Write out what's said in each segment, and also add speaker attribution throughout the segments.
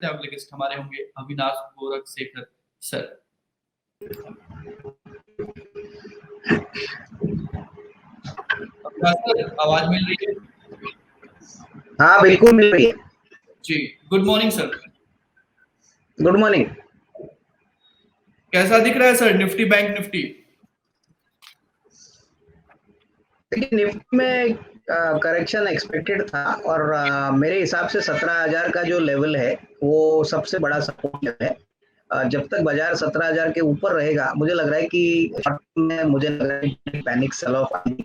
Speaker 1: अगले गेस्ट हमारे होंगे अविनाश गोरख शेखर सर। सर आवाज मिल रही है?
Speaker 2: हाँ बिल्कुल मिल रही है
Speaker 1: जी। Good morning sir.
Speaker 2: Good morning.
Speaker 1: कैसा दिख रहा है सर निफ्टी बैंक निफ्टी?
Speaker 2: देखिए निफ्टी में करेक्शन एक्सपेक्टेड था और मेरे हिसाब से 17,000 का जो लेवल है वो सबसे बड़ा सपोर्ट लेवल है। जब तक बाजार 17,000 के ऊपर रहेगा मुझे लग रहा है कि मुझे लग रहा है कि पैनिक सेल ऑफ आएगी।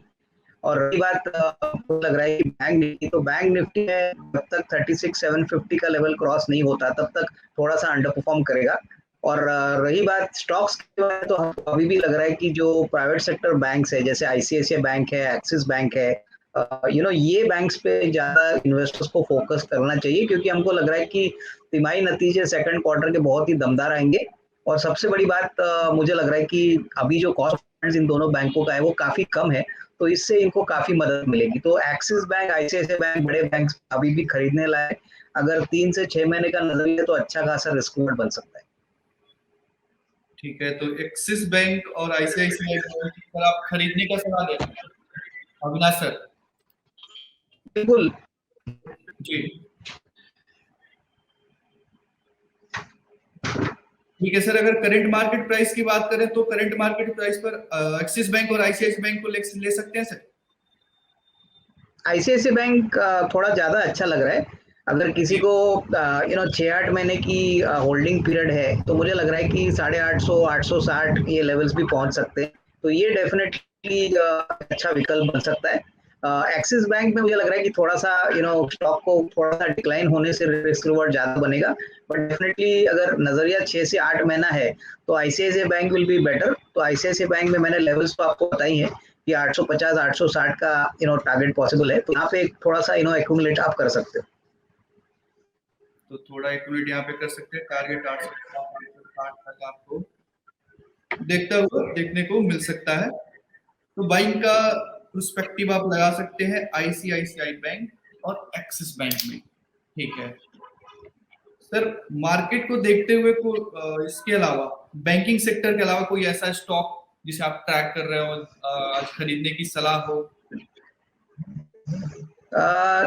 Speaker 2: और रही बात मुझे लग रहा है कि बैंक निफ्टी में जब तक 36,750 का लेवल क्रॉस नहीं होता तब तक थोड़ा सा अंडर परफॉर्म करेगा। और रही बात स्टॉक्स की तो अभी भी लग रहा है कि जो प्राइवेट सेक्टर बैंक्स है जैसे आईसीआईसीआई बैंक है, एक्सिस बैंक है, ये बैंक्स पे ज्यादा इन्वेस्टर्स को फोकस करना चाहिए क्योंकि हमको लग रहा है कि तिमाही नतीजे सेकंड क्वार्टर के बहुत ही दमदार आएंगे। और सबसे बड़ी बात मुझे लग रहा है कि अभी जो कॉस्ट इन दोनों बैंकों का है वो काफी कम है, तो इससे इनको काफी मदद मिलेगी। तो एक्सिस बैंक, आईसीआईसीआई बैंक बड़े बैंक अभी भी खरीदने लायक, अगर 3 से 6 महीने का नजरिया तो अच्छा खासा रिस्क बन सकता है।
Speaker 1: ठीक है, तो एक्सिस बैंक और आईसीआईसीआई बैंक पर आप खरीदने का सलाह दें अविनाश सर?
Speaker 2: बिल्कुल।
Speaker 1: जी ठीक है सर। अगर करंट मार्केट प्राइस की बात करें तो करंट मार्केट प्राइस पर एक्सिस बैंक और आईसीआईसीआई बैंक को ले सकते हैं सर?
Speaker 2: आईसीआईसीआई बैंक थोड़ा ज्यादा अच्छा लग रहा है। अगर किसी
Speaker 1: जी
Speaker 2: को 6-8 महीने की होल्डिंग पीरियड है तो मुझे लग रहा है कि 850, 860 ये लेवल्स भी पहुंच सकते हैं, तो ये डेफिनेटली अच्छा विकल्प बन सकता है। एक्सिस बैंक में मुझे लग रहा है कि थोड़ा सा स्टॉक को थोड़ा सा डिक्लाइन होने से रिस्क रिवॉर्ड ज्यादा बनेगा, बट डेफिनेटली अगर नजरिया 6 से 8 महीना है तो ICICI bank will be better. तो आईसीआईसीआई बैंक में मैंने लेवल्स तो आपको बताई है कि 850 860 का टारगेट पॉसिबल है, तो यहाँ पे थोड़ा सा एक्यूमुलेट आप कर सकते हो।
Speaker 1: तो थोड़ा एक्यूरेट यहाँ पे कर सकते हैं। टारगेट 860 तक आपको देखने को मिल सकता है। तो बाइंग का पर्सपेक्टिव आप लगा सकते हैं आईसीआईसीआई बैंक और एक्सिस बैंक में। ठीक है सर। मार्केट को देखते हुए इसके अलावा बैंकिंग सेक्टर के अलावा कोई ऐसा स्टॉक जिसे आप ट्रैक कर रहे हो, आज खरीदने की सलाह हो?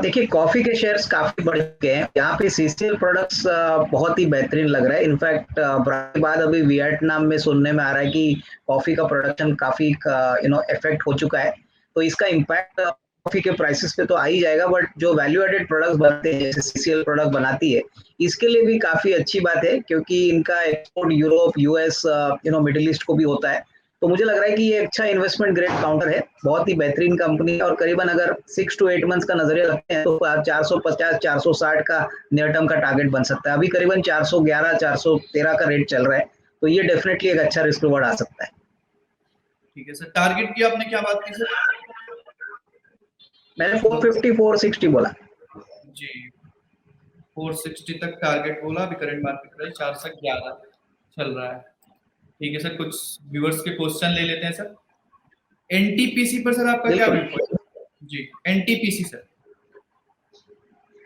Speaker 2: देखिए कॉफी के शेयर्स काफी बढ़ चुके हैं यहाँ पे। सीसीएल प्रोडक्ट्स बहुत ही बेहतरीन लग रहा है। इनफैक्ट के बाद अभी वियतनाम में सुनने में आ रहा है कि कॉफी का प्रोडक्शन काफी इफेक्ट हो चुका है, तो इसका इम्पैक्ट कॉफी के प्राइसेस पे तो आ ही जाएगा। बट जो वैल्यू एडेड प्रोडक्ट्स बनते हैं जैसे सीसीएल प्रोडक्ट बनाती है, इसके लिए भी काफी अच्छी बात है क्योंकि इनका export Europe, US, middle east को भी होता है। तो मुझे लग रहा है कि ये अच्छा इन्वेस्टमेंट ग्रेड काउंटर है, बहुत ही बेहतरीन कंपनी है। और करीबन अगर 6 to 8 मंथ्स का नजरिया रखते हैं तो 450 460 का नियर टर्म का टारगेट बन सकता है। अभी करीबन 411 413 का रेट चल रहा है, तो ये डेफिनेटली एक अच्छा रिस्क रिवॉर्ड आ सकता है।
Speaker 1: ठीक है सर। टारगेट की आपने क्या बात की सर?
Speaker 2: मैंने 450 460 बोला।
Speaker 1: जी 460 तक टारगेट बोला। अभी करंट मार्केट प्राइस 411 चल रहा है। ठीक है सर। कुछ व्यूअर्स के क्वेश्चन ले लेते हैं सर। एनटीपीसी पर सर आपका क्या
Speaker 2: बिल्कुल।
Speaker 1: व्यू है? जी एनटीपीसी सर।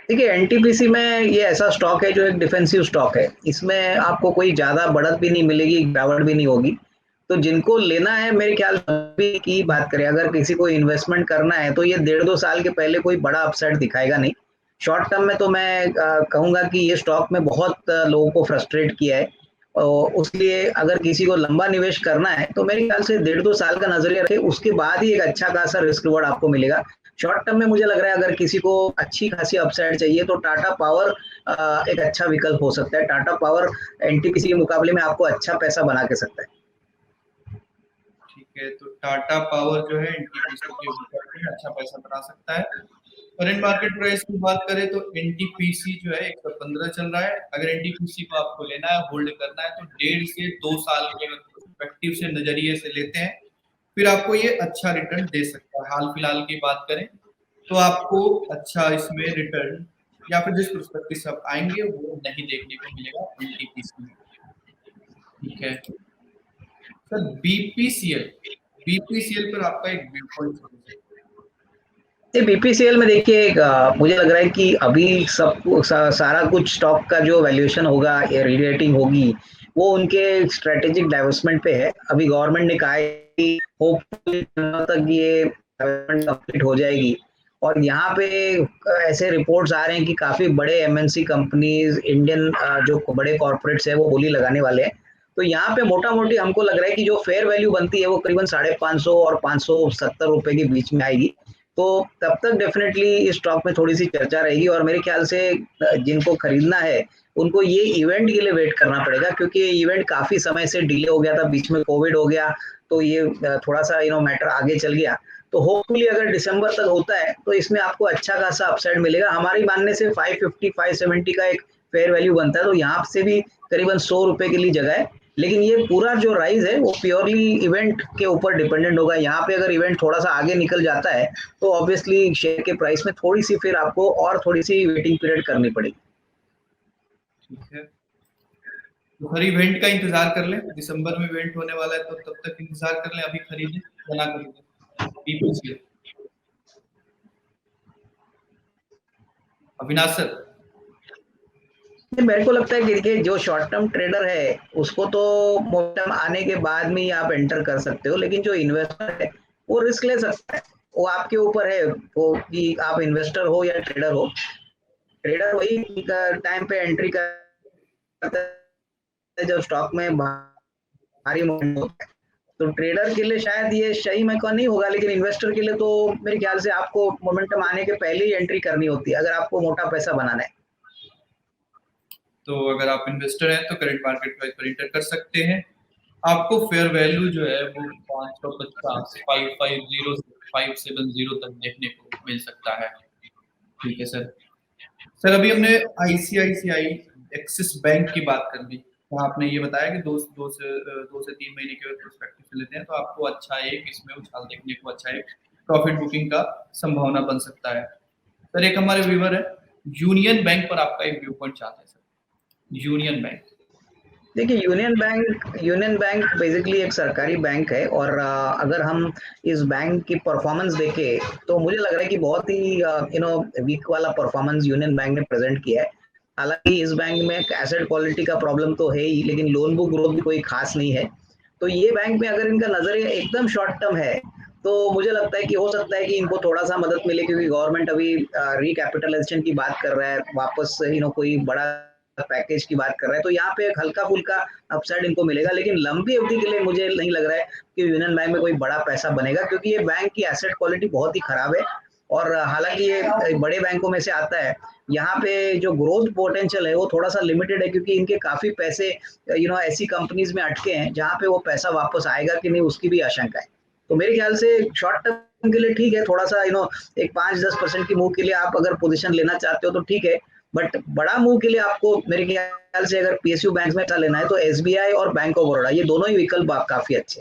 Speaker 2: देखिए एनटीपीसी में ये ऐसा स्टॉक है जो एक डिफेंसिव स्टॉक है, इसमें आपको कोई ज्यादा बढ़त भी नहीं मिलेगी, गिरावट भी नहीं होगी। तो जिनको लेना है मेरे ख्याल से की बात करें, अगर किसी को इन्वेस्टमेंट करना है तो ये 1.5-2 साल के पहले कोई बड़ा अपसाइड दिखाएगा नहीं। शॉर्ट टर्म में तो मैं कहूंगा कि ये स्टॉक में बहुत लोगों को फ्रस्ट्रेट किया है, और उसलिए अगर किसी को लंबा निवेश करना है तो मेरे ख्याल से 1.5-2 साल का नजरिया रखे, उसके बाद ही एक अच्छा खासा रिस्क रिवॉर्ड आपको मिलेगा। शॉर्ट टर्म में मुझे लग रहा है अगर किसी को अच्छी खासी अपसाइड चाहिए तो टाटा पावर एक अच्छा विकल्प हो सकता है। टाटा पावर एनटीपीसी के मुकाबले में आपको अच्छा पैसा बना के सकता है।
Speaker 1: ठीक है, तो टाटा पावर जो है एनटीपीसी के ऊपर में अच्छा पैसा बना सकता है। करंट मार्केट प्राइस की बात करें तो एनटीपीसी जो है 115 चल रहा है। अगर एनटीपीसी को आपको लेना है, होल्ड करना है, तो 1.5 से 2 साल के पर्सपेक्टिव से नजरिए से लेते हैं, फिर आपको ये अच्छा रिटर्न दे सकता है। हाल फिलहाल की बात करें तो आपको अच्छा इसमें रिटर्न या फिर जिस पर्सपेक्टिव से आप आएंगे वो नहीं देखने को मिलेगा एनटीपीसी। ठीक है सर। बीपीसीएल पर आपका एक व्यू पॉइंट।
Speaker 2: ये बीपीसीएल में देखिए मुझे लग रहा है कि अभी सारा कुछ स्टॉक का जो वैल्यूएशन होगा या रीरेटिंग होगी वो उनके स्ट्रेटेजिक डाइवर्समेंट पे है। अभी गवर्नमेंट ने कहा है कि होपफुली तक ये कंप्लीट हो जाएगी और यहाँ पे ऐसे रिपोर्ट्स आ रहे हैं कि काफी बड़े एमएनसी कंपनीज इंडियन जो बड़े कॉर्पोरेट्स है वो बोली लगाने वाले हैं। तो यहाँ पे मोटा मोटी हमको लग रहा है कि जो फेयर वैल्यू बनती है वो करीबन 550 और 570 रुपए के बीच में आएगी। तो तब तक डेफिनेटली इस स्टॉक में थोड़ी सी चर्चा रहेगी और मेरे ख्याल से जिनको खरीदना है उनको ये इवेंट के लिए वेट करना पड़ेगा क्योंकि ये इवेंट काफी समय से डिले हो गया था, बीच में कोविड हो गया तो ये थोड़ा सा मैटर आगे चल गया। तो होपफुली अगर दिसंबर तक होता है तो इसमें आपको अच्छा खासा अपसाइड मिलेगा। हमारी मानने से 550 570 का एक फेयर वैल्यू बनता है तो यहाँ से भी करीबन 100 रुपए के लिए जगह है। लेकिन ये पूरा जो राइज है वो प्योरली इवेंट के ऊपर डिपेंडेंट होगा। यहाँ पे अगर इवेंट थोड़ा सा आगे निकल जाता है तो ऑब्वियसली शेयर के प्राइस में थोड़ी सी फिर आपको और थोड़ी सी वेटिंग पीरियड करनी पड़ेगी।
Speaker 1: ठीक है, तो हर इवेंट का इंतजार कर लें, दिसंबर में इवेंट होने वाला है तो तब तक इंतजार कर लें, अभी खरीदें या ना खरीदें बीपीसीएल। अविनाश सर।
Speaker 2: मेरे को लगता है कि देखिए जो शॉर्ट टर्म ट्रेडर है उसको तो मोमेंटम आने के बाद में ही आप एंटर कर सकते हो, लेकिन जो इन्वेस्टर है वो रिस्क ले सकता है। वो आपके ऊपर है वो कि आप इन्वेस्टर हो या ट्रेडर हो। ट्रेडर वही टाइम पे एंट्री करता है जब स्टॉक में भारी मूवमेंट होता है। तो ट्रेडर के लिए शायद ये सही में नहीं होगा, लेकिन इन्वेस्टर के लिए तो मेरे ख्याल से आपको मोमेंटम आने के पहले ही एंट्री करनी होती है अगर आपको मोटा पैसा बनाना है।
Speaker 1: तो अगर आप इन्वेस्टर हैं तो करंट मार्केट प्राइस पर एंटर कर सकते हैं। आपको फेयर वैल्यू जो है वो 550 550 से 570 तक देखने को मिल सकता है। ठीक है सर। सर अभी हमने आईसीआईसीआई एक्सिस बैंक की बात कर ली, तो आपने ये बताया कि 2 से 3 महीने के पर्सपेक्टिव से लेते हैं तो आपको अच्छा एक इसमें उछाल देखने को, अच्छा एक प्रॉफिट बुकिंग का संभावना बन सकता है। सर एक हमारे व्यूवर है, यूनियन बैंक पर आपका एक व्यू पॉइंट चाहते हैं सर। यूनियन बैंक,
Speaker 2: देखिए यूनियन बैंक बेसिकली एक सरकारी बैंक है और अगर हम इस बैंक की परफॉर्मेंस देखें तो मुझे लग रहा है कि बहुत ही वीक वाला परफॉर्मेंस यूनियन बैंक ने प्रेजेंट किया है। हालांकि इस बैंक में एसेट क्वालिटी का प्रॉब्लम तो है ही, लेकिन लोन बुक ग्रोथ भी कोई खास नहीं है। तो ये बैंक में अगर इनका नजरिया एकदम शॉर्ट टर्म है तो मुझे लगता है कि हो सकता है कि इनको थोड़ा सा मदद मिले क्योंकि गवर्नमेंट अभी रिकैपिटलाइजेशन की बात कर रहा है, वापस कोई बड़ा पैकेज की बात कर रहा है, तो यहाँ पे एक हल्का फुल्का अपसाइड इनको मिलेगा। लेकिन लंबी अवधि के लिए मुझे नहीं लग रहा है कि यूनियन बैंक में कोई बड़ा पैसा बनेगा क्योंकि ये बैंक की एसेट क्वालिटी बहुत ही खराब है। और हालांकि ये बड़े बैंकों में से आता है, यहाँ पे जो ग्रोथ पोटेंशियल है वो थोड़ा सा लिमिटेड है क्योंकि इनके काफी पैसे ऐसी कंपनीज में अटके हैं जहाँ पे वो पैसा वापस आएगा कि नहीं उसकी भी आशंका है। तो मेरे ख्याल से शॉर्ट टर्म के लिए ठीक है, थोड़ा सा एक 5-10% की मूव के लिए आप अगर पोजीशन लेना चाहते हो तो ठीक है। बट बड़ा मूव के लिए आपको मेरे ख्याल से अगर पीएसयू बैंक में लेना है तो एसबीआई और बैंक ऑफ बड़ौदा ये दोनों ही विकल्प आप काफी अच्छे।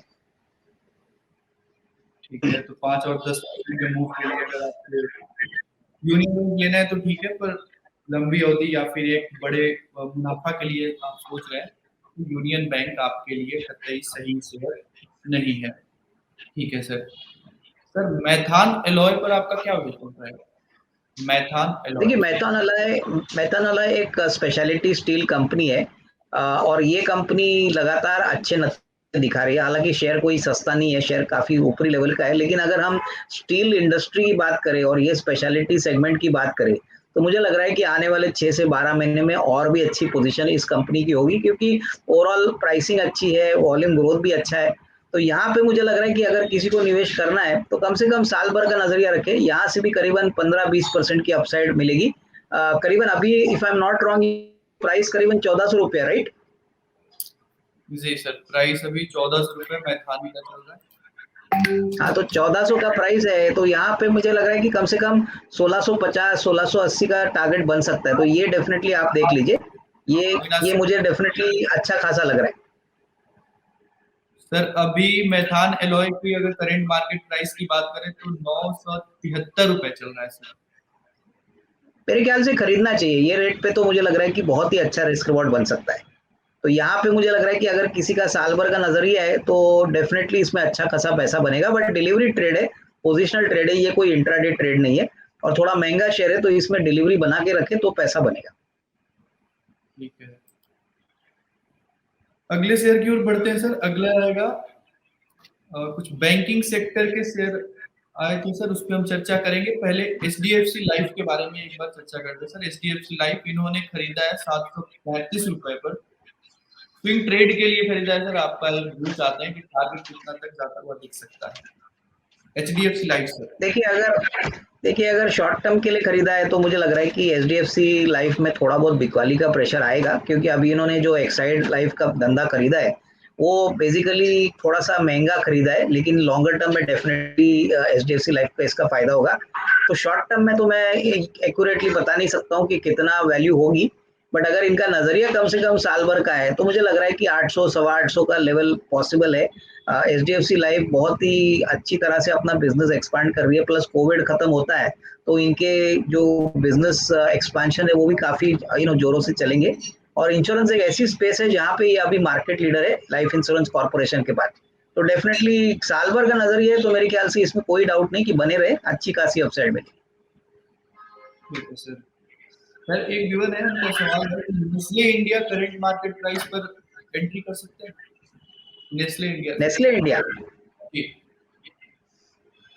Speaker 1: ठीक है, तो 5 और 10% के मूव के लिए अगर आपको यूनियन बैंक लेना है तो ठीक है, पर लंबी अवधि या फिर एक बड़े मुनाफा के लिए आप सोच रहे हैं तो यूनियन बैंक आपके लिए कतई सही शेयर नहीं है। ठीक है सर। सर मैथान एलॉय पर आपका क्या विचार है? मैथान
Speaker 2: देखिए
Speaker 1: एलॉय,
Speaker 2: मैथान अलाय एक स्पेशलिटी स्टील कंपनी है और ये कंपनी लगातार अच्छे नतीजे दिखा रही है। हालांकि शेयर कोई सस्ता नहीं है, शेयर काफी ऊपरी लेवल का है, लेकिन अगर हम स्टील इंडस्ट्री की बात करें और ये स्पेशलिटी सेगमेंट की बात करें तो मुझे लग रहा है कि आने वाले 6 से 12 महीने में और भी अच्छी पोजीशन इस कंपनी की होगी क्योंकि ओवरऑल प्राइसिंग अच्छी है, वॉल्यूम ग्रोथ भी अच्छा है। तो यहाँ पे मुझे लग रहा है कि अगर किसी को निवेश करना है तो कम से कम साल भर का नजरिया रखे, यहाँ से भी करीबन 15-20% की अपसाइड मिलेगी। करीबन अभी if I am not wrong price करीबन 1400 रुपया, राइट?
Speaker 1: जी सर, प्राइस अभी 1400 रुपये मैथान का चल रहा है।
Speaker 2: हाँ, तो 1400 का प्राइस है तो यहाँ पे मुझे लग रहा है कि कम से कम 1650 1680 का टारगेट बन सकता है। तो ये डेफिनेटली आप देख लीजिए, ये
Speaker 1: अविनाश
Speaker 2: ये
Speaker 1: सर,
Speaker 2: मुझे डेफिनेटली अच्छा खासा लग रहा है।
Speaker 1: सर अभी मैथान एलॉय की अगर करंट मार्केट प्राइस की बात करें तो 973 रुपये चल रहा है सर।
Speaker 2: मेरे ख्याल से खरीदना चाहिए ये रेट पे, तो मुझे लग रहा है कि बहुत ही अच्छा रिस्क रिवॉर्ड बन सकता है। तो यहाँ पे मुझे लग रहा है कि अगर किसी का साल भर का नजरिया है तो डेफिनेटली इसमें अच्छा खासा पैसा बनेगा, बट डिलीवरी ट्रेड है, पोजिशनल ट्रेड है, ये कोई इंट्राडे ट्रेड नहीं है, और थोड़ा महंगा शेयर है, तो इसमें डिलीवरी बना के रखें तो पैसा बनेगा।
Speaker 1: ठीक है, अगले शेयर की ओर बढ़ते हैं सर। अगला रहेगा कुछ बैंकिंग सेक्टर के शेयर आए थे सर, उस पर हम चर्चा करेंगे। पहले एचडीएफसी लाइफ के बारे में एक बार चर्चा करते हैं सर। एचडीएफसी लाइफ इन्होंने खरीदा है 735 रुपए पर, स्विंग ट्रेड के लिए खरीदा है सर। आपका व्यू चाहते हैं कि टारगेट कितना तक जाता हुआ दिख सकता है एचडीएफसी लाइफ सर?
Speaker 2: देखिए अगर शॉर्ट टर्म के लिए खरीदा है तो मुझे लग रहा है कि एचडीएफसी लाइफ में थोड़ा बहुत बिकवाली का प्रेशर आएगा, क्योंकि अभी इन्होंने जो एक्साइड लाइफ का धंधा खरीदा है वो बेसिकली थोड़ा सा महंगा खरीदा है, लेकिन लॉन्गर टर्म में डेफिनेटली एचडीएफसी लाइफ का इसका फायदा होगा। तो शॉर्ट टर्म में तो मैं एक्यूरेटली बता नहीं सकता हूँ कि कितना वैल्यू होगी, बट अगर इनका नजरिया कम से कम साल भर का है तो मुझे लग रहा है कि 800 सवा 800 का लेवल पॉसिबल है। एचडीएफसी लाइफ बहुत ही अच्छी तरह से अपना बिजनेस एक्सपांड कर रही है, प्लस कोविड खत्म होता है तो इनके जो बिजनेस एक्सपांशन है वो भी काफी जोरों से चलेंगे। और इंश्योरेंस एक ऐसी स्पेस है जहाँ पे ये अभी मार्केट लीडर है लाइफ इंश्योरेंस कॉर्पोरेशन के बाद। तो डेफिनेटली साल भर का नजरिया है तो मेरे ख्याल से इसमें कोई डाउट नहीं कि बने रहे, अच्छी खासी अपसाइड में।
Speaker 1: ठीक है सर। सर एक व्यूअर है, उनका सवाल है कि Nestle India current market price पर एंट्री कर सकते हैं? नेस्ले इंडिया जी।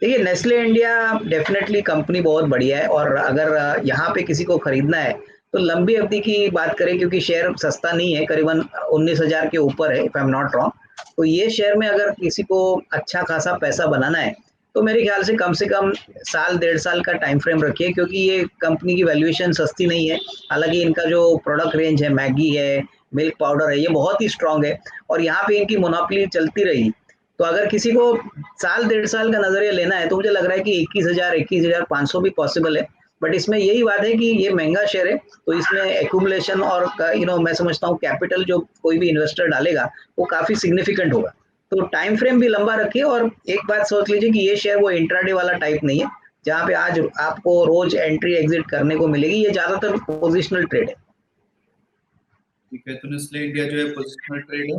Speaker 2: देखिए नेस्ले इंडिया डेफिनेटली कंपनी बहुत बढ़िया है, और अगर यहाँ पे किसी को खरीदना है तो लंबी अवधि की बात करें, क्योंकि शेयर सस्ता नहीं है, करीबन 19,000 के ऊपर है if I am not wrong. तो ये शेयर में अगर किसी को अच्छा खासा पैसा बनाना है तो मेरे ख्याल से कम साल 1.5 साल का टाइम फ्रेम रखिए, क्योंकि ये कंपनी की वैल्यूएशन सस्ती नहीं है। हालांकि इनका जो प्रोडक्ट रेंज है, मैगी है, मिल्क पाउडर है, ये बहुत ही स्ट्रांग है, और यहाँ पे इनकी मोनोपोली चलती रही। तो अगर किसी को साल 1.5 साल का नजरिया लेना है तो मुझे लग रहा है कि 21,500 भी पॉसिबल है। बट इसमें यही बात है कि ये महंगा शेयर है, तो इसमें एक्यूमुलेशन और मैं समझता हूँ कैपिटल जो कोई भी इन्वेस्टर डालेगा वो काफी सिग्निफिकेंट होगा। तो टाइम फ्रेम भी लंबा रखिए, और एक बात सोच लीजिए कि ये शेयर वो इंट्राडे वाला टाइप नहीं है जहाँ पे आज आपको रोज एंट्री एग्जिट करने को मिलेगी, ये ज्यादातर पोजिशनल ट्रेड है।
Speaker 1: ठीक है, तो नेस्ले इंडिया जो है पोजिशनल ट्रेड है,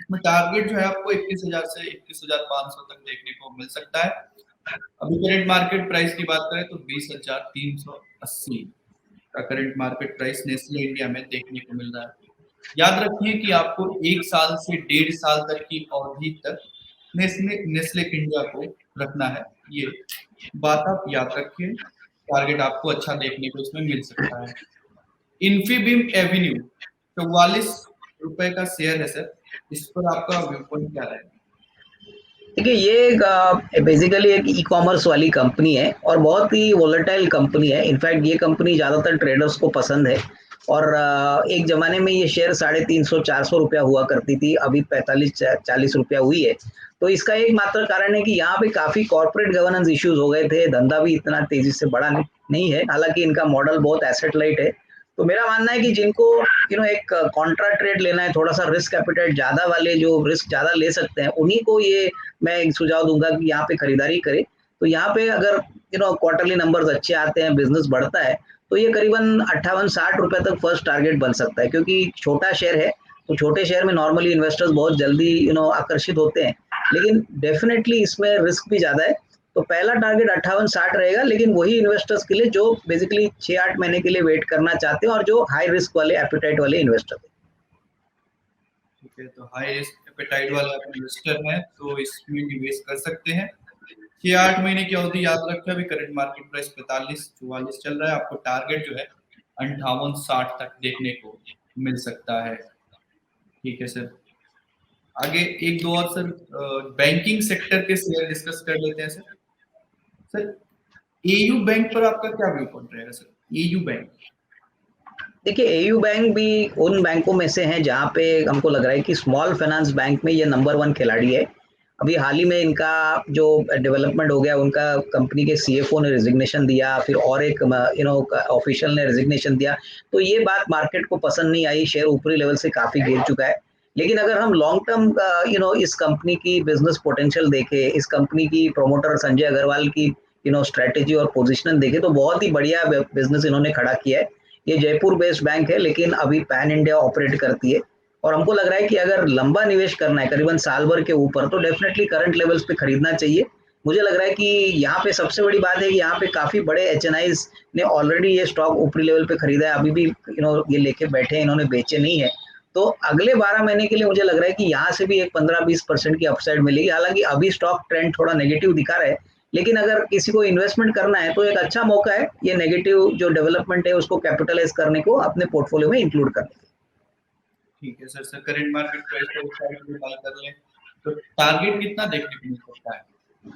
Speaker 1: इसमें टारगेट जो है आपको 21,000 से 21,500 तक देखने को मिल सकता है। अभी करंट मार्केट प्राइस की बात करें तो 20,380 का current market price Nestle India में देखने को मिल रहा है। याद रखिए कि आपको 1 साल से 1.5 साल तक की अवधि तक नेस्ले इंडिया को रखना है, ये बात आप याद रखिए। टारगेट आपको अच्छा देखने को इसमें मिल सकता है। इन्फीबीम एवेन्यू 44 रुपए का शेयर है सर, इस पर आपका व्यू पॉइंट क्या रहेगा?
Speaker 2: देखिए ये बेसिकली एक ई कॉमर्स वाली कंपनी है और बहुत ही वोलेटाइल कंपनी है। इनफैक्ट ये कंपनी ज़्यादातर ट्रेडर्स को पसंद है, और एक ज़माने में ये शेयर 350-400 रुपया हुआ करती थी, अभी 45-40 रुपया हुई है। तो इसका एकमात्र कारण है कि यहाँ पे काफ़ी कॉर्पोरेट गवर्नेंस इश्यूज हो गए थे, धंधा भी इतना तेजी से बढ़ा नहीं है, हालांकि इनका मॉडल बहुत एसेट लाइट है। तो मेरा मानना है कि जिनको एक कॉन्ट्रा ट्रेड लेना है, थोड़ा सा रिस्क एपिटाइट ज़्यादा वाले जो रिस्क ज़्यादा ले सकते हैं, उन्हीं को ये मैं एक सुझाव दूंगा कि यहाँ पे खरीदारी करें। तो यहाँ पे अगर क्वार्टरली नंबर्स अच्छे आते हैं, बिजनेस बढ़ता है, तो ये करीबन 58-60 रुपए तक फर्स्ट टारगेट बन सकता है, क्योंकि छोटा शेयर है तो छोटे शेयर में नॉर्मली इन्वेस्टर्स बहुत जल्दी आकर्षित होते हैं, लेकिन डेफिनेटली इसमें रिस्क भी ज्यादा है। तो पहला टारगेट 58-60 रहेगा, लेकिन वही इन्वेस्टर्स के लिए जो बेसिकली 6-8 महीने के लिए वेट करना चाहते हैं और जो हाई रिस्क वाले एपिटाइट वाले इन्वेस्टर हैं।
Speaker 1: ठीक है, तो हाई रिस्क एपेटाइट वाले आप इन्वेस्टर हैं तो इसमें निवेश कर सकते हैं। 6-8 महीने की अवधि याद रखें। अभी करंट मार्केट प्राइस 45-44 चल रहा है, आपको टारगेट जो है 58-60 तक देखने को मिल सकता है। ठीक है सर, आगे एक दो और सर बैंकिंग सेक्टर के शेयर डिस्कस कर लेते हैं सर। सर एयू बैंक पर आपका क्या व्यू पॉइंट रहेगा सर? एयू बैंक,
Speaker 2: देखिए एयू बैंक भी उन बैंकों में से हैं जहाँ पे हमको लग रहा है कि स्मॉल फाइनेंस बैंक में ये नंबर 1 खिलाड़ी है। अभी हाल ही में इनका जो डेवलपमेंट हो गया, उनका कंपनी के सीएफओ ने रिजिग्नेशन दिया, फिर और एक ऑफिशियल ने रिजिग्नेशन दिया, तो ये बात मार्केट को पसंद नहीं आई, शेयर ऊपरी लेवल से काफी गिर चुका है। लेकिन अगर हम लॉन्ग टर्म इस कंपनी की बिजनेस पोटेंशियल देखें, इस कंपनी की प्रोमोटर संजय अग्रवाल की स्ट्रेटेजी और पोजिशन देखें, तो बहुत ही बढ़िया बिजनेस इन्होंने खड़ा किया है। ये जयपुर बेस्ड बैंक है, लेकिन अभी पैन इंडिया ऑपरेट करती है, और हमको लग रहा है कि अगर लंबा निवेश करना है करीबन साल भर के ऊपर, तो डेफिनेटली करंट लेवल्स पे खरीदना चाहिए। मुझे लग रहा है कि यहाँ पे सबसे बड़ी बात है कि यहाँ पे काफी बड़े एचएनआईज ने ऑलरेडी ये स्टॉक ऊपरी लेवल पे खरीदा है, अभी भी ये लेके बैठे हैं, इन्होंने बेचे नहीं है। तो अगले 12 महीने के लिए मुझे लग रहा है कि यहाँ से भी एक 15-20% की अपसाइड मिलेगी। हालांकि अभी स्टॉक ट्रेंड थोड़ा नेगेटिव दिखा रहा है, लेकिन अगर किसी को इन्वेस्टमेंट करना है तो एक अच्छा मौका है ये नेगेटिव जो डेवलपमेंट है उसको कैपिटलाइज करने को अपने पोर्टफोलियो में इंक्लूड करने।
Speaker 1: ठीक है सर। करंट मार्केट प्राइस को इस साइड पे बाय कर लें तो टारगेट कितना देखने को मिल सकता है
Speaker 2: तो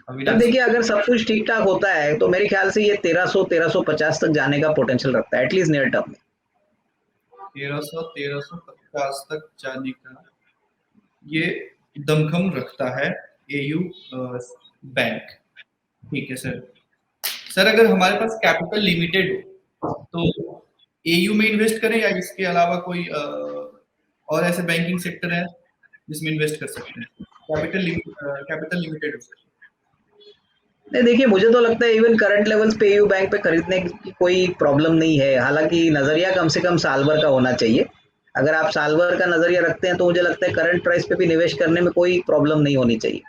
Speaker 1: अविनाश
Speaker 2: देखिए,
Speaker 1: सर?
Speaker 2: अगर सब कुछ ठीक ठाक होता है तो मेरे ख्याल से ये 1300-1350 तक जाने का पोटेंशियल रखता है, एटलीस्ट नियर टर्म में।
Speaker 1: 1300-1350 तक जाने का ये दमखम रखता है एयू बैंक। ठीक है सर। सर अगर हमारे पास कैपिटल लिमिटेड हो तो एयू में इन्वेस्ट करें या इसके अलावा कोई और ऐसे बैंकिंग सेक्टर है जिसमें इन्वेस्ट कर सकते हैं? कैपिटल लिमिटेड हो सर।
Speaker 2: नहीं, देखिए, मुझे तो लगता है इवन करंट लेवल्स पे एयू बैंक पे खरीदने की कोई प्रॉब्लम नहीं है। हालांकि नजरिया कम से कम साल भर का होना चाहिए। अगर आप साल भर का नजरिया रखते हैं तो मुझे लगता है करंट प्राइस पे भी निवेश करने में कोई प्रॉब्लम नहीं होनी चाहिए।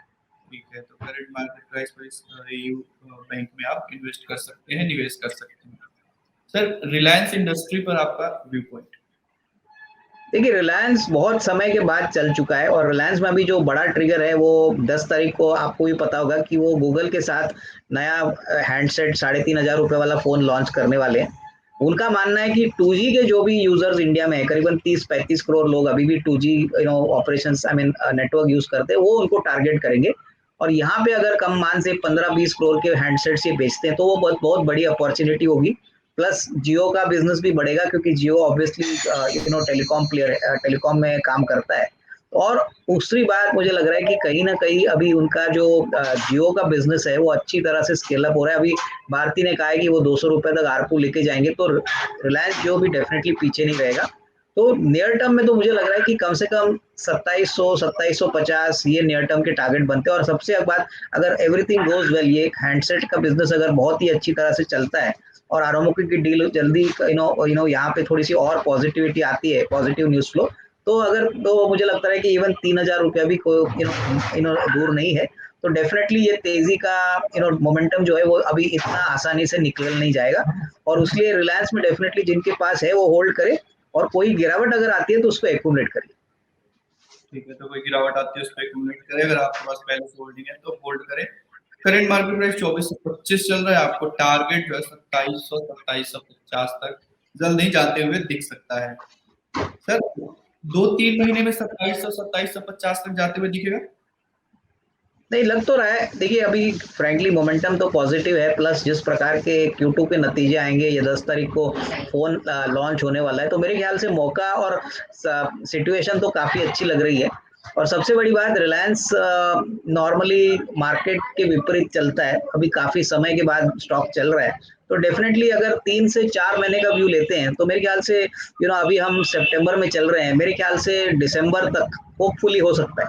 Speaker 1: ठीक है, तो करंट मार्केट प्राइस पर इस एयू बैंक में आप इन्वेस्ट कर सकते हैं, निवेश कर सकते हैं। सर रिलायंस इंडस्ट्री पर आपका व्यू पॉइंट?
Speaker 2: देखिए, रिलायंस बहुत समय के बाद चल चुका है और रिलायंस में अभी जो बड़ा ट्रिगर है वो 10 तारीख को आपको भी पता होगा कि वो गूगल के साथ नया हैंडसेट 3,500 रुपए वाला फोन लॉन्च करने वाले हैं। उनका मानना है कि 2G के जो भी यूजर्स इंडिया में है, करीबन 30-35 करोड़ लोग अभी भी 2G operations I mean network use करते हैं, वो उनको टारगेट करेंगे। और यहाँ पे अगर कम मान से 15-20 करोड़ के हैंडसेट्स ये बेचते हैं तो वो बहुत बहुत बड़ी अपॉर्चुनिटी होगी। प्लस जियो का बिजनेस भी बढ़ेगा क्योंकि जियो ऑब्वियसली टेलीकॉम प्लेयर है, टेलीकॉम में काम करता है। और दूसरी बात मुझे लग रहा है कि कहीं ना कहीं अभी उनका जो जियो का बिजनेस है वो अच्छी तरह से स्केल अप हो रहा है। अभी भारती ने कहा है कि वो 200 रुपए तक आरपू लेके जाएंगे, तो रिलायंस जियो भी डेफिनेटली पीछे नहीं रहेगा। तो नियर टर्म में तो मुझे लग रहा है कि कम से कम 2700-2750 ये नियर टर्म के टारगेट बनते हैं। और सबसे एक बात, अगर एवरीथिंग गोज वेल, ये एक हैंडसेट का बिजनेस अगर बहुत ही अच्छी तरह से चलता है और आरोमोकी की डील जल्दी यहाँ पे थोड़ी सी और पॉजिटिविटी आती है, पॉजिटिव न्यूज फ्लो, तो अगर तो मुझे लगता है कि इवन 3,000 रुपया भी कोई दूर नहीं है। तो डेफिनेटली ये तेजी का मोमेंटम जो है वो अभी इतना आसानी से निकल नहीं जाएगा। और उसलिए रिलायंस में डेफिनेटली जिनके पास है वो होल्ड करे, और कोई गिरावट अगर आती है तो उसको एक्यूमुलेट करिए।
Speaker 1: ठीक है, तो कोई गिरावट आती है उस पर एक्यूमुलेट करें। अगर आपके पास पहले से होल्डिंग है तो होल्ड करें। करंट मार्केट प्राइस 2425 चल रहा है, आपको टारगेट जो है 2700-2750 तक जल्द नहीं जाते हुए दिख सकता है। सर 2-3 महीने में 2700-2750 तक जाते हुए दिखेगा?
Speaker 2: नहीं, लग तो रहा है। देखिए, अभी फ्रैंकली मोमेंटम तो पॉजिटिव है, प्लस जिस प्रकार के Q2 के नतीजे आएंगे, ये 10 तारीख को फोन लॉन्च होने वाला है, तो मेरे ख्याल से मौका और सिचुएशन तो काफी अच्छी लग रही है। और सबसे बड़ी बात, रिलायंस नॉर्मली मार्केट के विपरीत चलता है, अभी काफी समय के बाद स्टॉक चल रहा है। तो डेफिनेटली अगर 3 से 4 महीने का व्यू लेते हैं तो मेरे ख्याल से अभी हम सितंबर में चल रहे हैं, मेरे ख्याल से दिसंबर तक होपफुली हो सकता है।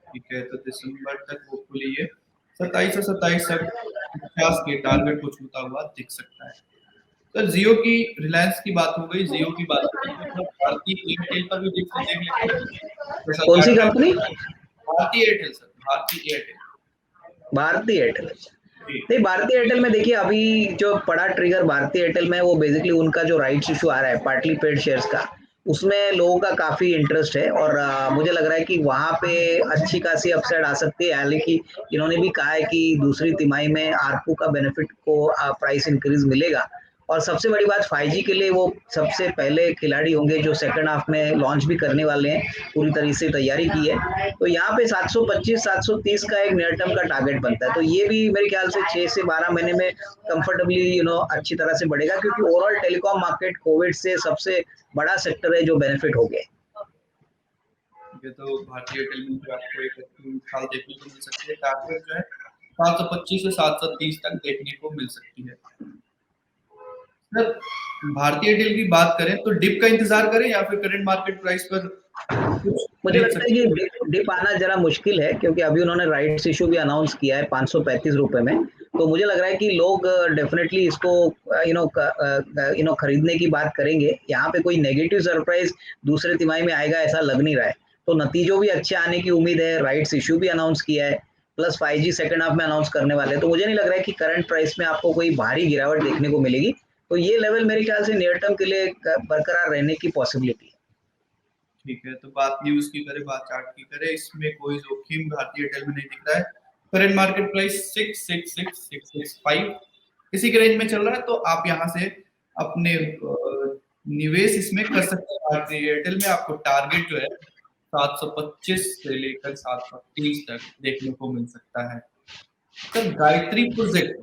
Speaker 1: ठीक है, तो दिसंबर तक होपफुली ये 2700-2750 के टारगेट को छूता हुआ दिख सकता है। तो जियो की, रिलायंस की बात हो गई, जियो की बात हो गई, तो भारतीय एयरटेल पर भी देख लेते हैं। जैसा
Speaker 2: कौन सी
Speaker 1: घाटा
Speaker 2: कंपनी?
Speaker 1: भारतीय एयरटेल सर, भारतीय एयरटेल।
Speaker 2: भारतीय एयरटेल।
Speaker 1: जी।
Speaker 2: नहीं, भारतीय एयरटेल में देखिए, अभी जो बड़ा ट्रिगर भारतीय एयरटेल में वो बेसिकली उनका जो राइट्स इशू आ रहा है पार्टली पेड शेयर्स का, उसमें लोगों का काफी इंटरेस्ट है। और मुझे लग रहा है कि वहां पे अच्छी खासी अपसाइड आ सकती है। हालांकि इन्होंने भी कहा है कि दूसरी तिमाही में आरपू का बेनिफिट को प्राइस इंक्रीज मिलेगा। और सबसे बड़ी बात, 5G के लिए वो सबसे पहले खिलाड़ी होंगे जो सेकंड हाफ में लॉन्च भी करने वाले हैं, पूरी तरीके से तैयारी की है। तो यहाँ पे 725-730 का एक नियर टर्म का टारगेट बनता है। तो ये भी मेरे ख्याल से 6 से 12 महीने में कंफर्टेबली अच्छी तरह से बढ़ेगा, क्योंकि ओवरऑल टेलीकॉम मार्केट कोविड से सबसे बड़ा सेक्टर है जो बेनिफिट हो गए।
Speaker 1: ये तो भारतीय एयरटेल में भी आपको एक अच्छी मिसाल देखने को मिल सकती है। टारगेट जो है 725 से 730 तक देखने को मिल सकती है। सर भारतीय एयरटेल की बात करें तो डिप का इंतजार करें या फिर करंट मार्केट प्राइस पर कुछ
Speaker 2: मुझे
Speaker 1: खरीद
Speaker 2: लगता है
Speaker 1: सकते हैं?
Speaker 2: कि डिप आना जरा मुश्किल है, क्योंकि अभी उन्होंने राइट्स इशू भी अनाउंस किया है 535 रुपए में। तो मुझे लग रहा है कि लोग डेफिनेटली इसको खरीदने की बात करेंगे। यहाँ पे कोई नेगेटिव सरप्राइज दूसरे तिमाही में आएगा ऐसा लग नहीं रहा है। तो नतीजों भी अच्छे आने की उम्मीद है, राइट्स इशू भी अनाउंस किया है। प्लस 5G सेकंड हाफ में अनाउंस करने वाले हैं, तो मुझे नहीं लग रहा है कि करंट प्राइस में आपको कोई भारी गिरावट देखने को मिलेगी। तो ये लेवल मेरे ख्याल से नियर टर्म के लिए बरकरार रहने की पॉसिबिलिटी है।
Speaker 1: ठीक है, तो बात न्यूज की करें, बात चार्ट की करें, इसमें कोई जोखिम भारतीय एयरटेल में नहीं दिख रहा है। करंट मार्केट प्राइस 666,665 इसी के रेंज में चल रहा है, तो आप यहाँ से अपने निवेश इसमें कर सकते हैं। भारतीय एयरटेल में आपको टारगेट जो है 725 से लेकर 730 तक देखने को मिल सकता है। Sir Gayatri project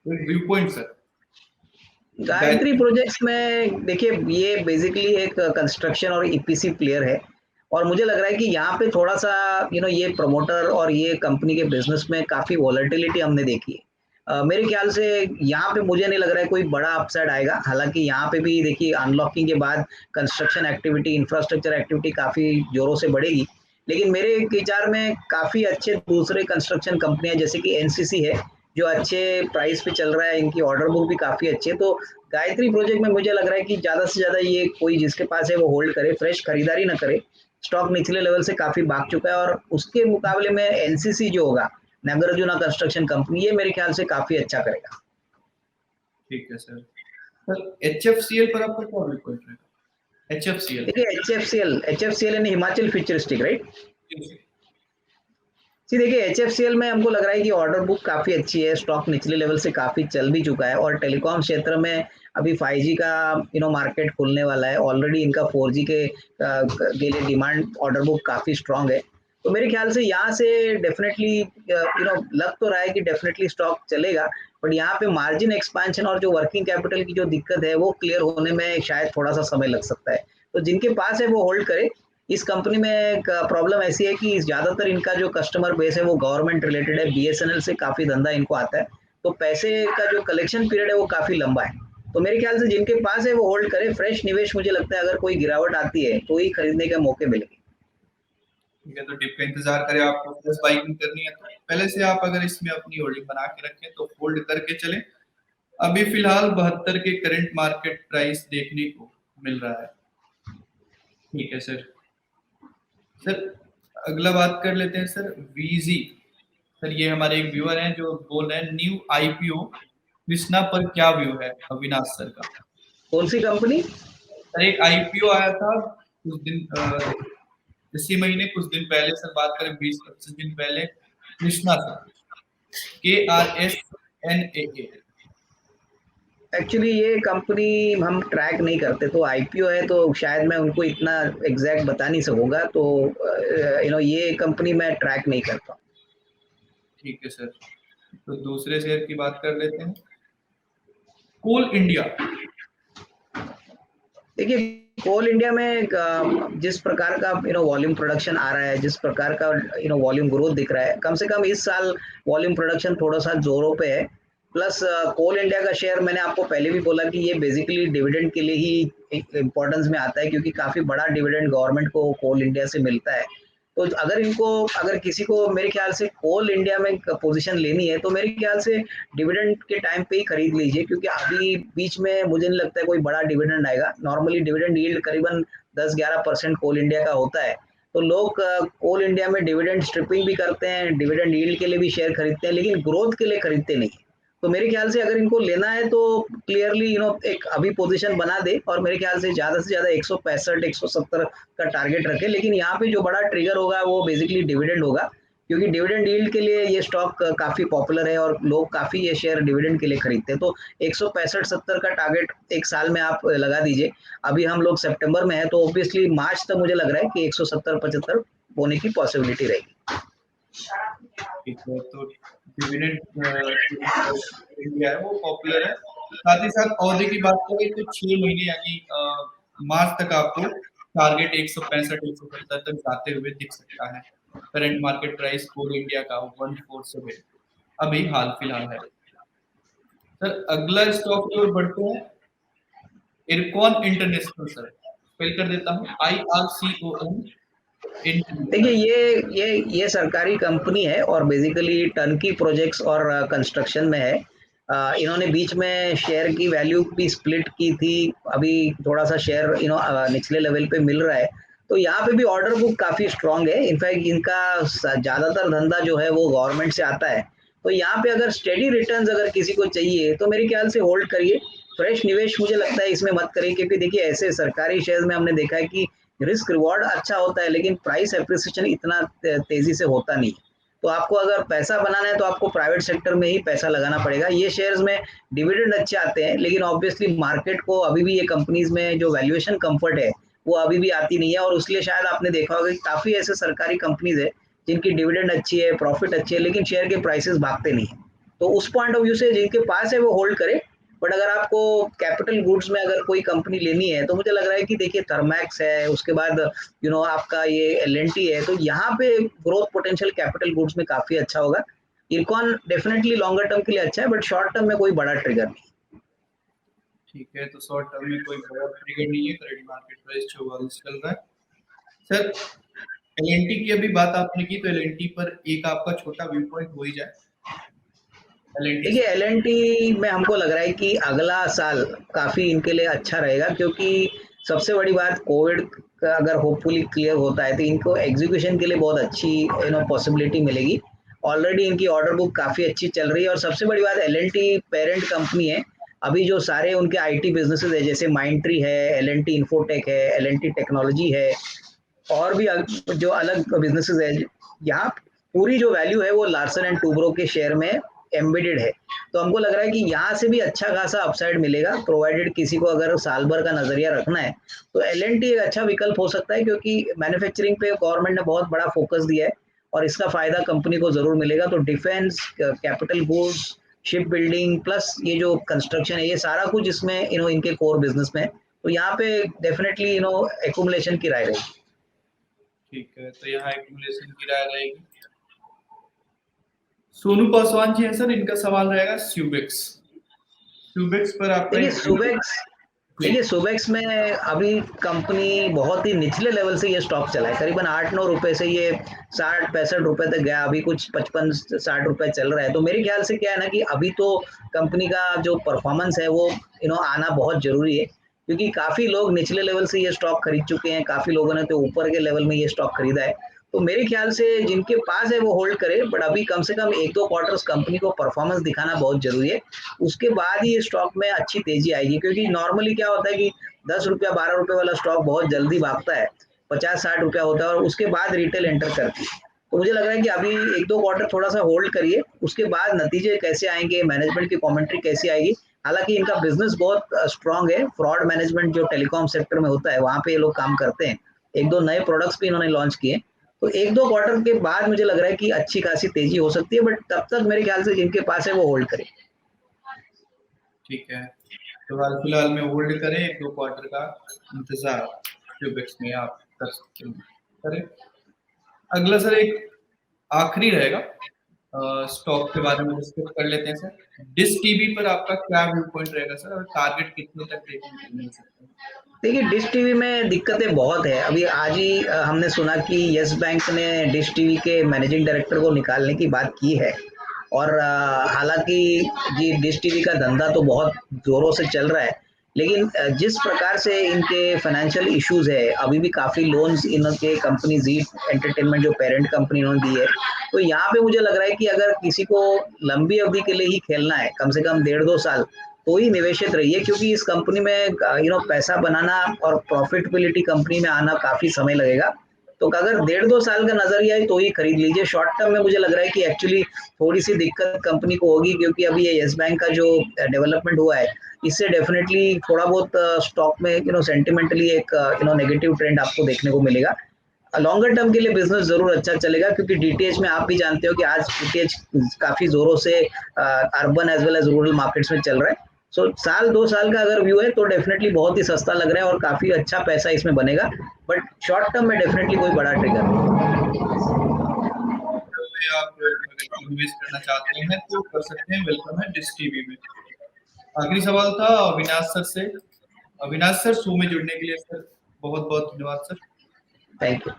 Speaker 1: view point sir.
Speaker 2: Gayatri projects में देखिए, ये बेसिकली एक कंस्ट्रक्शन और ईपीसी प्लेयर है, और मुझे लग रहा है कि यहाँ पे थोड़ा सा ये प्रमोटर और ये कंपनी के बिजनेस में काफी वॉलेटिलिटी हमने देखी है। मेरे ख्याल से यहाँ पे मुझे नहीं लग रहा है कोई बड़ा अपसाइड आएगा। हालांकि यहाँ पे भी देखिए, अनलॉकिंग के बाद कंस्ट्रक्शन एक्टिविटी, इंफ्रास्ट्रक्चर एक्टिविटी काफी जोरों से बढ़ेगी, लेकिन मेरे विचार में काफी अच्छे दूसरे कंस्ट्रक्शन कंपनियां जैसे कि एनसीसी है, जो अच्छे प्राइस पे चल रहा है, इनकी ऑर्डर बुक भी काफी अच्छी है। तो गायत्री प्रोजेक्ट में मुझे लग रहा है कि ज्यादा से ज्यादा ये कोई जिसके पास है वो होल्ड करे, फ्रेश खरीदारी ना करे। स्टॉक निचले लेवल से काफी भाग चुका है, और उसके मुकाबले में एनसीसी जो होगा, नागार्जुना कंस्ट्रक्शन कंपनी, ये मेरे ख्याल से काफी अच्छा करेगा।
Speaker 1: ठीक है सर। सर एचएफसीएल पर आपका क्या व्यू पॉइंट है? एचएफसीएल,
Speaker 2: देखिए एचएफसीएल यानी हिमाचल फ्यूचरिस्टिक, राइट? जी देखिए, एचएफसीएल में हमको लग रहा है कि ऑर्डर बुक काफी अच्छी है, स्टॉक निचले लेवल से काफी चल भी चुका है, और टेलीकॉम क्षेत्र में अभी 5G का मार्केट खुलने वाला है। ऑलरेडी इनका 4G के लिए डिमांड ऑर्डर बुक काफी स्ट्रांग है। तो मेरे ख्याल से यहाँ से डेफिनेटली लग तो रहा है कि डेफिनेटली स्टॉक चलेगा, बट यहाँ पे मार्जिन एक्सपेंशन और जो वर्किंग कैपिटल की जो दिक्कत है वो क्लियर होने में शायद थोड़ा सा समय लग सकता है। तो जिनके पास है वो होल्ड करे। इस कंपनी में प्रॉब्लम ऐसी है कि ज्यादातर इनका जो कस्टमर बेस है वो गवर्नमेंट रिलेटेड है, बीएसएनएल से काफी धंधा इनको आता है, तो पैसे का जो कलेक्शन पीरियड है वो काफी लंबा है। तो मेरे ख्याल से जिनके पास है वो होल्ड करे। फ्रेश निवेश मुझे लगता है अगर कोई गिरावट आती है तो ही खरीदने के मौके मिलेंगे।
Speaker 1: ठीक है, तो डिप का इंतजार करें। आपको फ्रेश बाइंग करनी है तो पहले से आप अगर इसमें अपनी होल्डिंग बना के रखें तो होल्ड करके चलें। अभी फिलहाल 72 के करंट मार्केट प्राइस देखने को मिल रहा है। ठीक है सर। सर अगला बात कर लेते हैं सर, वीजी। सर ये हमारे एक व्यूअर हैं जो बोल रहे हैं न्यू आईपीओ कृष्णा पर क्या व्यू है अविनाश सर का?
Speaker 2: कौन सी कंपनी?
Speaker 1: सर एक आईपीओ आया था कुछ दिन इसी महीने, कुछ दिन पहले सर, बात करें 20-25 दिन पहले, कृष्णा सर, KRSNAA।
Speaker 2: एक्चुअली ये कंपनी हम ट्रैक नहीं करते, तो आईपीओ है तो शायद मैं उनको इतना एग्जैक्ट बता नहीं सकूंगा। तो ये कंपनी मैं ट्रैक नहीं करता।
Speaker 1: ठीक है सर, तो दूसरे शेयर की बात कर लेते हैं, कोल इंडिया।
Speaker 2: देखिए, कोल इंडिया में जिस प्रकार का वॉल्यूम प्रोडक्शन आ रहा है, जिस प्रकार का वॉल्यूम ग्रोथ दिख रहा है, कम से कम इस साल वॉल्यूम प्रोडक्शन थोड़ा सा जोरों पे है। प्लस कोल इंडिया का शेयर, मैंने आपको पहले भी बोला कि ये बेसिकली डिविडेंड के लिए ही इम्पोर्टेंस में आता है, क्योंकि काफी बड़ा डिविडेंड गवर्नमेंट को कोल इंडिया से मिलता है। तो अगर किसी को मेरे ख्याल से कोल इंडिया में पोजीशन लेनी है तो मेरे ख्याल से डिविडेंड के टाइम पे ही खरीद लीजिए, क्योंकि अभी बीच में मुझे नहीं लगता है कोई बड़ा डिविडेंड आएगा। नॉर्मली डिविडेंड यील्ड करीबन 10-11% कोल इंडिया का होता है। तो लोग कोल इंडिया में डिविडेंड स्ट्रिपिंग भी करते हैं, डिविडेंड यील्ड के लिए भी शेयर खरीदते हैं, लेकिन ग्रोथ के लिए खरीदते नहीं। तो मेरे ख्याल से अगर इनको लेना है तो क्लियरली एक अभी पोजीशन बना दे, और मेरे ख्याल से ज्यादा 165-170 का टारगेट रखे। लेकिन यहाँ पे जो बड़ा ट्रिगर होगा वो बेसिकली डिविडेंड होगा, क्योंकि डिविडेंड यील्ड के लिए ये स्टॉक काफी पॉपुलर है और लोग काफी ये शेयर डिविडेंड के लिए खरीदते हैं। तो 165-70 का टारगेट एक साल में आप लगा दीजिए। अभी हम लोग सितंबर में है, तो ऑब्वियसली मार्च तक मुझे लग रहा है कि 170-75 होने की पॉसिबिलिटी रहेगी।
Speaker 1: ठीक है, तो डिविडेंड इंडिया है वो पॉपुलर है। साथ ही साथ अवधि की बात करें तो 6 महीने यानी मार्च तक आपको टारगेट 165-170 तक जाते हुए दिख सकता है। करंट मार्केट प्राइस कोल इंडिया का 147 अभी हाल फिलहाल है। सर अगला स्टॉक की ओर बढ़ते हैं, इरकॉन इंटरनेशनल। सर स्पेल कर देता हूँ, IRCON।
Speaker 2: देखिए, ये सरकारी कंपनी है और बेसिकली टर्नकी प्रोजेक्ट्स और कंस्ट्रक्शन में है। इन्होंने बीच में शेयर की वैल्यू भी स्प्लिट की थी, अभी थोड़ा सा शेयर निचले लेवल पे मिल रहा है। तो यहाँ पे भी ऑर्डर बुक काफी स्ट्रांग है। इनफैक्ट इनका ज्यादातर धंधा जो है वो गवर्नमेंट से आता है। तो यहाँ पे अगर स्टेडी रिटर्न्स अगर किसी को चाहिए तो मेरे ख्याल से होल्ड करिए। फ्रेश निवेश मुझे लगता है इसमें मत करिए, क्योंकि देखिए ऐसे सरकारी शेयर में हमने देखा है कि रिस्क रिवॉर्ड अच्छा होता है लेकिन प्राइस एप्रिसिएशन इतना तेजी से होता नहीं। तो आपको अगर पैसा बनाना है तो आपको प्राइवेट सेक्टर में ही पैसा लगाना पड़ेगा। ये शेयर्स में डिविडेंड अच्छे आते हैं लेकिन ऑब्वियसली मार्केट को अभी भी ये कंपनीज में जो वैल्यूएशन कंफर्ट है वो अभी भी आती नहीं है, और उसलिए शायद आपने देखा होगा कि काफी ऐसे सरकारी कंपनीज है जिनकी डिविडेंड अच्छी है, प्रॉफिट अच्छी है, लेकिन शेयर के प्राइसेस भागते नहीं है। तो उस पॉइंट ऑफ व्यू से जिनके पास है वो होल्ड करे। बट अगर आपको कैपिटल गुड्स में अगर कोई कंपनी लेनी है तो मुझे लग रहा है कि देखिए थर्मैक्स है, उसके बाद आपका ये एल है, तो यहाँ पे ग्रोथ पोटेंशियल कैपिटल गुड्स में काफी अच्छा होगा। इरकॉन डेफिनेटली लॉन्गर टर्म के लिए अच्छा है बट शॉर्ट टर्म में कोई बड़ा ट्रिगर नहीं।
Speaker 1: ठीक है, तो शॉर्ट टर्म में कोई बड़ा ट्रिगर नहीं है। करंट मार्केट प्राइस 44 चल रहा है। सर एलएनटी की अभी बात आपने की, तो एलएनटी पर एक आपका छोटा व्यू पॉइंट हो ही जाए।
Speaker 2: देखिए एल में हमको लग रहा है कि अगला साल काफी इनके लिए अच्छा रहेगा, क्योंकि सबसे बड़ी बात कोविड का अगर होपफुली क्लियर होता है तो इनको एग्जीक्यूशन के लिए बहुत अच्छी पॉसिबिलिटी मिलेगी। ऑलरेडी इनकी ऑर्डर बुक काफी अच्छी चल रही है, और सबसे बड़ी बात एल पेरेंट कंपनी है। अभी जो सारे उनके आईटी बिजनेसेस है जैसे माइंडट्री है, एल इन्फोटेक है, एल टेक्नोलॉजी है, और भी जो अलग बिजनेसेस है, यहाँ पूरी जो वैल्यू है वो लार्सन एंड टूब्रो के शेयर में एम्बेडेड है। तो हमको लग रहा है कि यहाँ से भी अच्छा खासा अपसाइड मिलेगा, प्रोवाइडेड किसी को अगर साल भर का नजरिया रखना है तो एल एक अच्छा विकल्प हो सकता है, क्योंकि मैन्युफैक्चरिंग पे गवर्नमेंट ने बहुत बड़ा फोकस दिया है और इसका फायदा कंपनी को जरूर मिलेगा। तो defence, capital goods, ship building plus ये जो कंस्ट्रक्शन है, ये सारा कुछ इसमें इनके कोर बिजनेस में है। तो यहाँ पे डेफिनेटली एक्यूमुलेशन की राय रहेगी।
Speaker 1: ठीक है, तो यहाँ एक्यूमुलेशन की राय रहेगी। सोनू पासवान जी है सर, इनका सवाल रहेगा स्यूबेक्स। स्यूबेक्स पर आपका
Speaker 2: देखिए सुबेक्स में अभी कंपनी बहुत ही निचले लेवल से ये स्टॉक चला है, करीबन 8-9 रुपए से ये 60-65 रुपए तक गया, अभी कुछ 55-60 रुपए चल रहा है। तो मेरे ख्याल से क्या है ना कि अभी तो कंपनी का जो परफॉर्मेंस है वो आना बहुत जरूरी है, क्योंकि काफी लोग निचले लेवल से ये स्टॉक खरीद चुके हैं, काफी लोगों ने तो ऊपर के लेवल में ये स्टॉक खरीदा है। तो मेरे ख्याल से जिनके पास है वो होल्ड करे, बट अभी कम से कम 1-2 क्वार्टर्स कंपनी को परफॉर्मेंस दिखाना बहुत जरूरी है, उसके बाद ही ये स्टॉक में अच्छी तेजी आएगी। क्योंकि नॉर्मली क्या होता है कि 10 रुपया 12 रुपए वाला स्टॉक बहुत जल्दी भागता है, 50-60 रुपया होता है और उसके बाद रिटेल एंटर करती है। तो मुझे लग रहा है कि अभी 1-2 क्वार्टर थोड़ा सा होल्ड करिए, उसके बाद नतीजे कैसे आएंगे, मैनेजमेंट की कमेंट्री कैसी आएगी। हालांकि इनका बिजनेस बहुत स्ट्रांग है, फ्रॉड मैनेजमेंट जो टेलीकॉम सेक्टर में होता है वहां पे ये लोग काम करते हैं। 1-2 नए प्रोडक्ट्स भी इन्होंने लॉन्च किए। तो 1-2 क्वार्टर के बाद मुझे लग रहा है कि अच्छी खासी तेजी हो सकती है, बट तब तक मेरे ख्याल से जिनके पास है वो होल्ड करे।
Speaker 1: ठीक है, तो हाल फिलहाल में होल्ड करें, 1-2 क्वार्टर का इंतजार क्यूबेक्स में आप कर सकते हैं, करें। अगला सर एक आखिरी रहेगा, स्टॉक के बारे में डिस्कस कर लेते हैं सर। डिश टीवी पर आपका क्या व्यू पॉइंट रहेगा सर, और टारगेट कितने तक देखने को मिल सकता है?
Speaker 2: देखिए डिश टीवी में दिक्कतें बहुत है। अभी आज ही हमने सुना कि यस बैंक ने डिश टीवी के मैनेजिंग डायरेक्टर को निकालने की बात की है, और हालांकि ये डिश टीवी का धंधा तो बहुत जोरों से चल रहा है, लेकिन जिस प्रकार से इनके फाइनेंशियल इश्यूज है, अभी भी काफी लोन्स इनके कंपनी जी एंटरटेनमेंट जो पेरेंट कंपनी इन्होंने दी है, तो यहाँ पे मुझे लग रहा है कि अगर किसी को लंबी अवधि के लिए ही खेलना है, कम से कम 1.5-2 साल, तो ही निवेशित रहिए, क्योंकि इस कंपनी में पैसा बनाना और प्रॉफिटेबिलिटी कंपनी में आना काफी समय लगेगा। तो अगर 1.5-2 साल का नजरिया है तो ही खरीद लीजिए। शॉर्ट टर्म में मुझे लग रहा है कि एक्चुअली थोड़ी सी दिक्कत कंपनी को होगी, क्योंकि अभी ये यस बैंक का जो डेवलपमेंट हुआ है इससे डेफिनेटली थोड़ा बहुत स्टॉक में सेंटिमेंटली एक नेगेटिव ट्रेंड आपको देखने को मिलेगा। लॉन्गर टर्म के लिए बिजनेस जरूर अच्छा चलेगा, क्योंकि डीटीएच में आप भी जानते हो कि आज डीटीएच काफी जोरों से urban as well as rural markets में चल रहा है। सो साल 2 साल का अगर व्यू है तो डेफिनेटली बहुत ही सस्ता लग रहा है और काफी अच्छा पैसा इसमें बनेगा, बट शॉर्ट टर्म में डेफिनेटली कोई बड़ा ट्रिगर नहीं।
Speaker 1: आप इन्वेस्ट करना चाहते हैं तो कर सकते हैं, वेलकम है डिश टीवी में। आखिरी सवाल था अविनाश सर से। अविनाश सर, शो में जुड़ने के लिए सर बहुत बहुत धन्यवाद सर।
Speaker 2: Thank you.